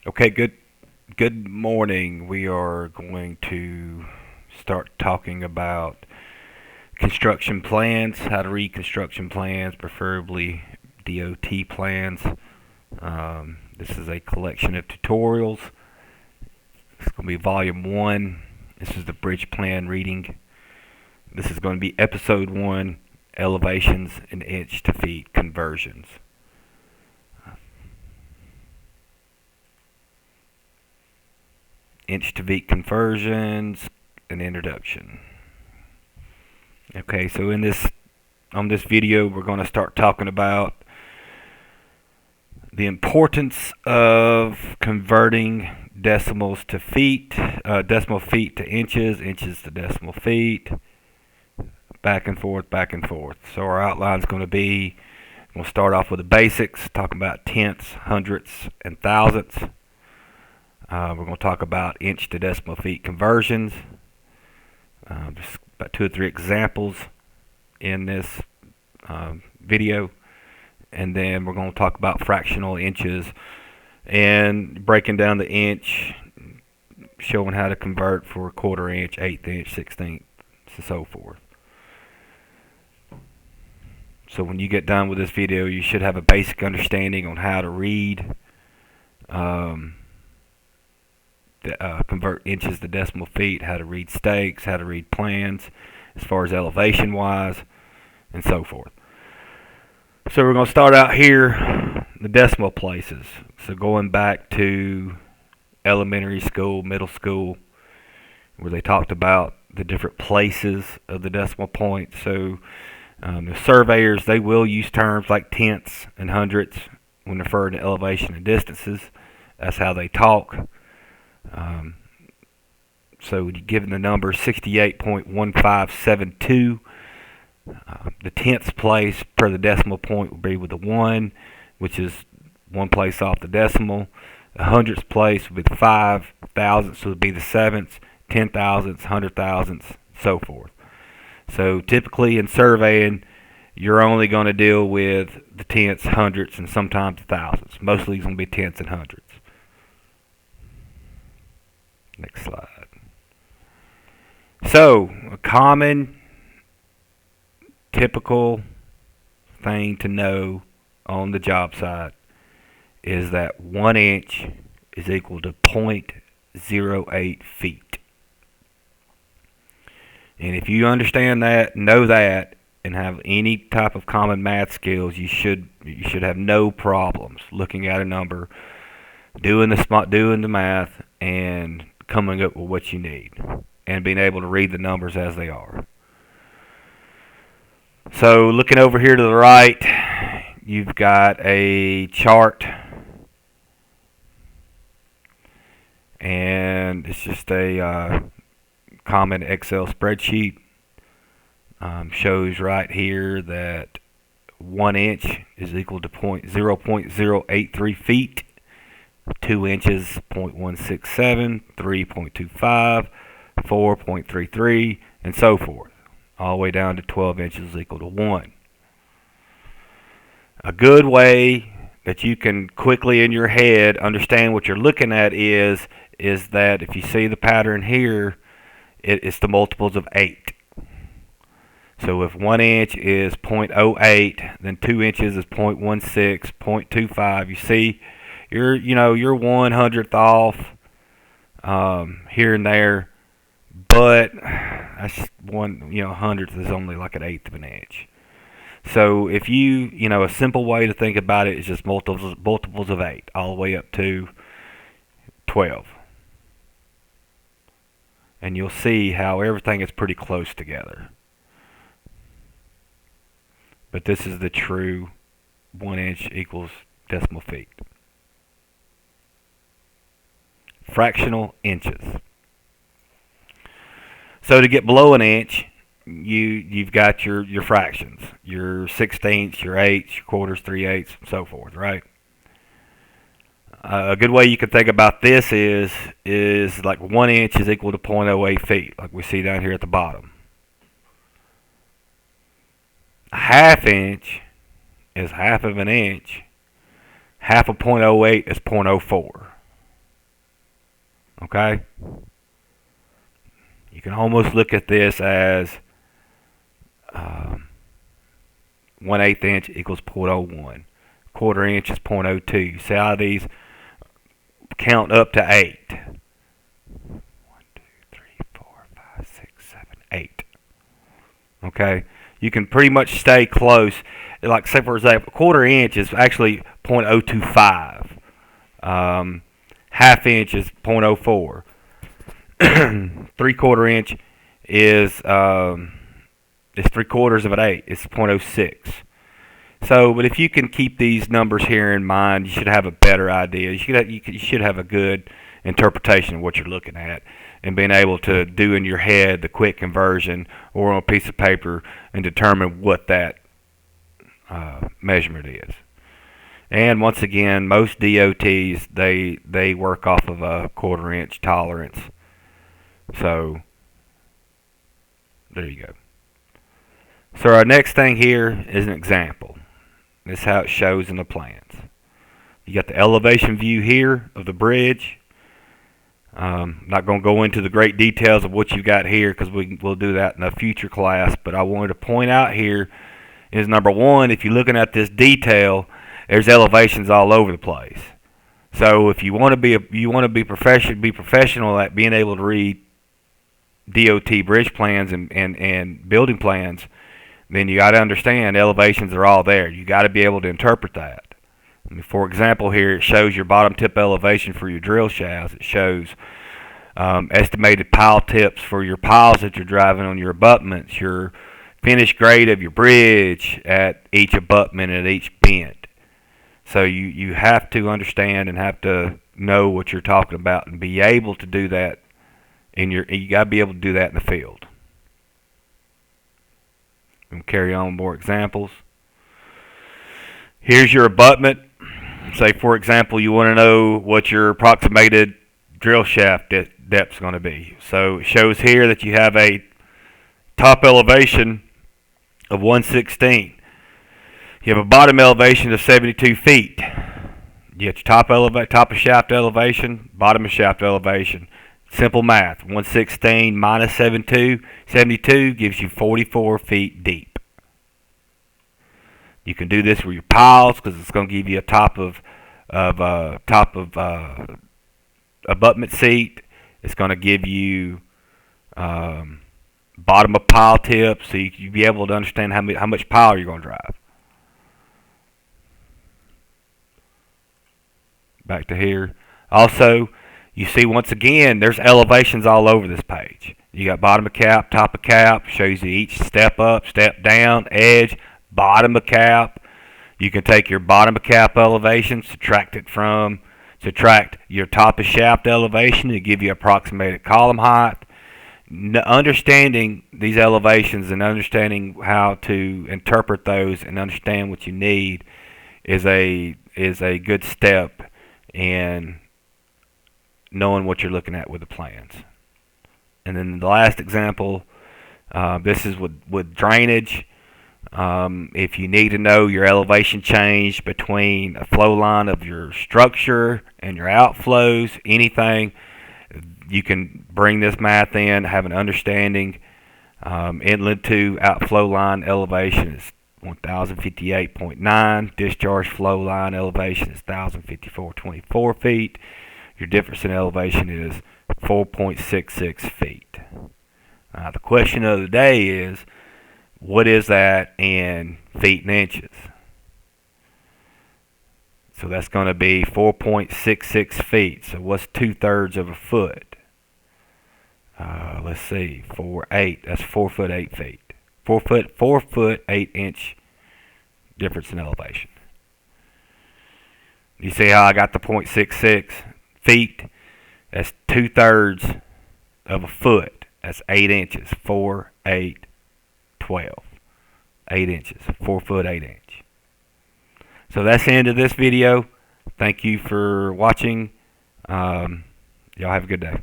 Okay, good morning. We are going to start talking about construction plans, how to read construction plans, preferably DOT plans. This is a collection of tutorials. It's going to be volume 1. This is the bridge plan reading. This is going to be episode 1, elevations and inch to feet conversions. Inch to feet conversions, an introduction. Okay, so on this video, we're going to start talking about the importance of converting decimals to feet, decimal feet to inches, inches to decimal feet, back and forth, back and forth. So our outline is going to be, we'll start off with the basics, talking about tenths, hundredths, and thousandths. We're going to talk about inch to decimal feet conversions. Just about 2 or 3 examples in this video, and then we're going to talk about fractional inches and breaking down the inch, showing how to convert for a quarter inch, eighth inch, sixteenth, and so forth. So when you get done with this video, you should have a basic understanding on how to read, convert inches to decimal feet, how to read stakes, how to read plans as far as elevation wise, and so forth. So we're going to start out here, the decimal places. So going back to elementary school, middle school, where they talked about the different places of the decimal point. So the surveyors, they will use terms like tenths and hundredths when referring to elevation and distances. That's how they talk. So given the number 68.1572, the tenths place per the decimal point will be with the 1, which is 1 place off the decimal. The hundredths place would be the 5, thousandths would be the sevenths, 10 thousandths, 100 thousandths, so forth. So typically in surveying, you're only going to deal with the tenths, hundredths, and sometimes the thousandths. Mostly it's going to be tenths and hundredths. Next slide. So, a common, typical thing to know on the job site is that 1 inch is equal to 0.08 feet. And if you understand that, know that, and have any type of common math skills, you should have no problems looking at a number, doing the math, and coming up with what you need, and being able to read the numbers as they are. So looking over here to the right, you've got a chart, and it's just a common Excel spreadsheet. Shows right here that 1 inch is equal to 0.083 feet, 2 inches 0.167, 3.25, 4.33, and so forth, all the way down to 12 inches is equal to 1. A good way that you can quickly in your head understand what you're looking at is that if you see the pattern here, it's the multiples of 8. So if 1 inch is 0.08, then 2 inches is 0.16, 0.25. You see, you're 1/100th off here and there, but that's hundredth is only like an eighth of an inch. So if a simple way to think about it is just multiples of 8 all the way up to 12. And you'll see how everything is pretty close together. But this is the true 1 inch equals decimal feet. Fractional inches. So to get below an inch, you've got your fractions, your sixteenths, your eighths, your quarters, 3/8, and so forth, right? A good way you can think about this is like 1 inch is equal to 0.08 feet, like we see down here at the bottom. A half inch is half of an inch. Half of 0.08 is 0.04. Okay? You can almost look at this as 1/8 inch equals 0.01. Quarter inch is 0.02. See how these count up to 8. 1, 2, 3, 4, 5, 6, 7, 8. Okay? You can pretty much stay close. Like, say, for example, quarter inch is actually 0.025. Half inch is 0.04. 3/4 inch is 3/4 of an 8. It's 0.06. So, but if you can keep these numbers here in mind, you should have a better idea. You should have a good interpretation of what you're looking at, and being able to do in your head the quick conversion or on a piece of paper and determine what that measurement is. And once again, most DOTs they work off of a quarter inch tolerance. So there you go. So our next thing here is an example. This is how it shows in the plans. You got the elevation view here of the bridge. Not going to go into the great details of what you got here because we'll do that in a future class. But I wanted to point out here is, number one, if you're looking at this detail, there's elevations all over the place. So if you want to be professional at being able to read DOT bridge plans and building plans, then you got to understand elevations are all there. You got to be able to interpret that. I mean, for example, here it shows your bottom tip elevation for your drill shafts. It shows estimated pile tips for your piles that you're driving on your abutments, your finished grade of your bridge at each abutment and at each bend. So you have to understand and have to know what you're talking about and be able to do that you got to be able to do that in the field. And carry on with more examples. Here's your abutment. Say, for example, you want to know what your approximated drill shaft depth is going to be. So it shows here that you have a top elevation of 1/16. You have a bottom elevation of 72 feet. You get your top of shaft elevation, bottom of shaft elevation. Simple math. 1/16 minus 72 gives you 44 feet deep. You can do this with your piles because it's going to give you a top of abutment seat. It's going to give you bottom of pile tip, so you'll be able to understand how much pile you're going to drive. Back to here. Also, you see, once again, there's elevations all over this page. You got bottom of cap, top of cap, shows you each step up, step down, edge, bottom of cap. You can take your bottom of cap elevation, subtract your top of shaft elevation to give you approximated column height. Understanding these elevations and understanding how to interpret those and understand what you need is a good step in knowing what you're looking at with the plans. And then the last example, this is with drainage. If you need to know your elevation change between a flow line of your structure and your outflows, anything, you can bring this math in, have an understanding. Inlet to outflow line elevation is 1058.9. Discharge flow line elevation is 1054.24 feet. Your difference in elevation is 4.66 feet. The question of the day is, what is that in feet and inches? So that's going to be 4.66 feet. So what's 2/3 of a foot? Let's see, 4/8. That's 4 foot 8 feet. 4 foot 8 inch difference in elevation. You see how I got the 0.66 feet? That's 2/3 of a foot. That's 8 inches. 4, 8, 12. 8 inches. 4 foot 8 inch. So that's the end of this video. Thank you for watching. Y'all have a good day.